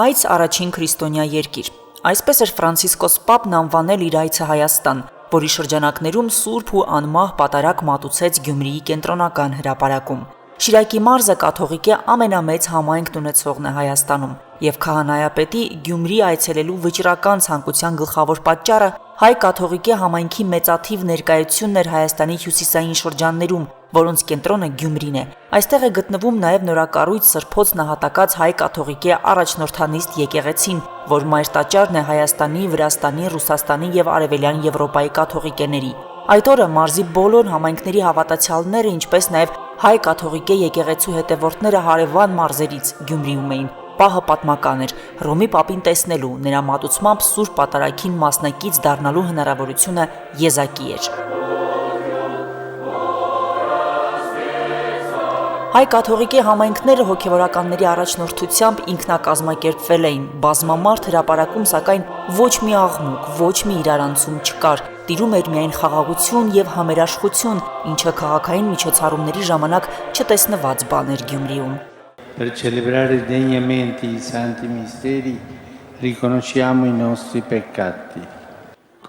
Այց առաջին քրիստոնյա երկիր։ Այսպես էր Ֆրանցիսկոս Պապն անվանել իր այցը Հայաստան, որի շրջանակներում սուրբ ու անմահ պատարագ մատուցեց Գյումրիի կենտրոնական հրապարակում։ Շիրակի մարզը կաթողիկե ամենամեծ համայնքն ունեցողն է Հայաստանում, եւ քահանայապետի Գյումրի այցելելու վճռական ցանկության գլխավոր պատճառը հայ կաթողիկե համայնքի մեծաթիվ ներկայությունն էր Հայաստանի հյուսիսային շրջաններում, որոնց կենտրոնը Գյումրին է։ Այստեղ է գտնվում նաև նորակառույց Սրբոց նահատակած հայ կաթողիկե առաջնորդանիստ եկեղեցին, որ մայրտաճարն է Հայաստանի, Վրաստանի, Ռուսաստանի եւ Արևելյան Եվրոպայի կաթողիկեների։ Այդ օրը մարզի բոլոր համայնքների հավատացյալները, ինչպես նաև հայ կաթողիկե եկեղեցու հետևորդները հարևան մարզերից Գյումրիում էին։ Պահը պատմական էր։ Հռոմի Պապին տեսնելու, նրա մատուցմամբ Սուրբ Պատարագին մասնակից դառնալու հնարավորությունը եզակի էր։ Հայ կաթողիկե համայնքները հոգևորականների առաջնորդությամբ ինքնակազմակերպվել էին, բազմամարդ հրապարակում, սակայն ոչ մի աղմուկ, ոչ մի իրարանցում չկար, տիրում էր միայն խաղաղություն եւ համերաշխություն, ինչը քաղաքային միջոցառումների ժամանակ չտեսնված բան էր Գյումրիում։ Per celebrare degnamente i santi misteri riconosciamo i nostri peccati.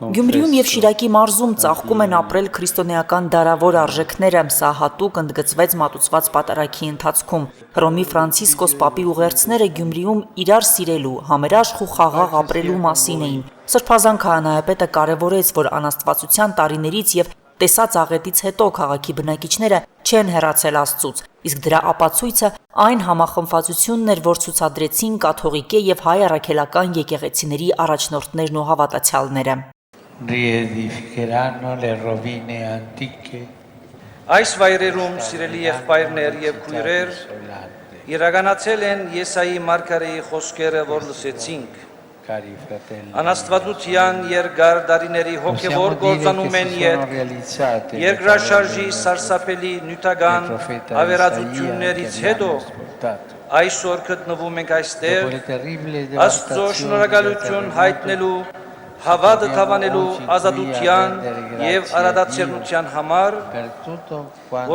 Գյումրիում եւ Շիրակի մարզում ծաղկում են ապրել քրիստոնեական դարավոր արժեքները, սա հատուկ ընդգծվեց մատուցված պատարագի ընթացքում։ Հռոմի Ֆրանցիսկոս Պապի ուղերձները Գյումրիում իրար սիրելու, համերաշխ ու խաղաղ ապրելու մասին էին։ Սրբազան քահանայապետը կարևորեց, որ անաստվածության տարիներից եւ տեսած աղետից հետո քաղաքի բնակիչները չեն հեռացել Աստծուց, իսկ դրա ապացույցը այն համախմբվածությունն էր, որ ցուցադրեցին կաթողիկե եւ հայ առաքելական եկեղեցիների առաջնորդներն ու հավատացյալները։ Riedificheranno le rovine antiche. Այս վայրերում սիրելի եղբայրներ եւ քույրեր իրականացել են Եսայի մարգարեի խոսքերը, որ լսեցինք։ Անաստվածության երկար դարիների հոգևոր գործանում են յետ երկրաշարժի սարսափելի նյութական ավերածություններից հետո այսօր գտնվում ենք այստեղ Աստծո շնորհակալություն հայտնելու հավատը թավանելու ազատության եւ արադացիոնության համար,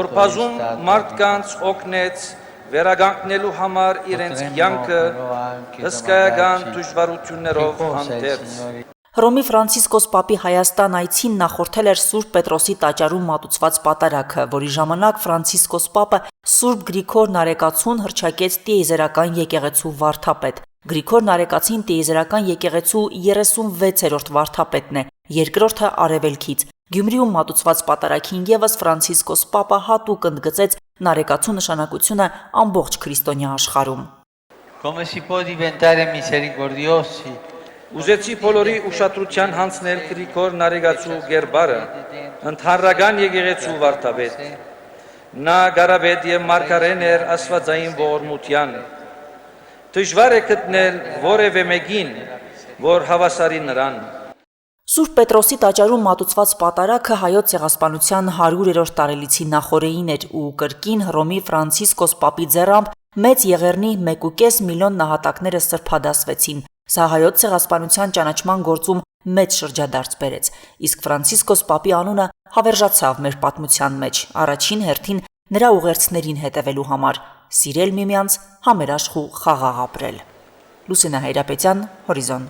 որ բազում մարդկանց օգնեց վերագանքնելու համար իրենց կյանքը հսկայական դժվարություններով հանդերձ։ Հռոմի Ֆրանցիսկոս Պապի Հայաստան այցին նախորդել էր Սուրբ Պետրոսի տաճարում մատուցված պատարագը, որի ժամանակ Ֆրանցիսկոս Պապը Սուրբ Գրիգոր Նարեկացուն հռչակեց տիեզերական եկեղեցու վարդապետ։ Գրիգոր Նարեկացին տիեզերական եկեղեցու 36-րդ վարդապետն է, երկրորդը արևելքից։ Գյումրիում մատուցված պատարագին եւս Ֆրանցիսկոս Պապը հատուկ ընդգծեց Նարեկացու նշանակությունը ամբողջ քրիստոնյա աշխարհում։ Come si può diventare misericordiosi? Ուզեցի բոլորի ուշադրության հանձնել Գրիգոր Նարեկացու գերբարը, ընդհանրական եկեղեցու վարդապետ։ Նա գարաբետ եւ մարգարեն էր աստվածային ողորմության։ Դժվար է գտնել որևէ մեկին, որ հավասարի նրան։ Սուրբ Պետրոսի տաճարում մատուցված պատարագը հայոց ցեղասպանության 100-րդ տարելիցի նախօրեին էր ու կրկին Հռոմի Ֆրանցիսկոս Պապի ձեռամբ մեծ եղեռնի 1.5 միլիոն նահատակները սրբադասվեցին։ Սա հայոց ցեղասպանության ճանաչման գործում մեծ շրջադարձ բերեց, իսկ Ֆրանցիսկոս Պապի անունը հավերժացավ մեր պատմության մեջ, առաջին հերթին նրա ուղերձներին հետևելու համար, սիրել միմյանց, համերաշխ ու խաղաղ ապրել։ Լուսինա Հայրապետյան, Հորիզոն։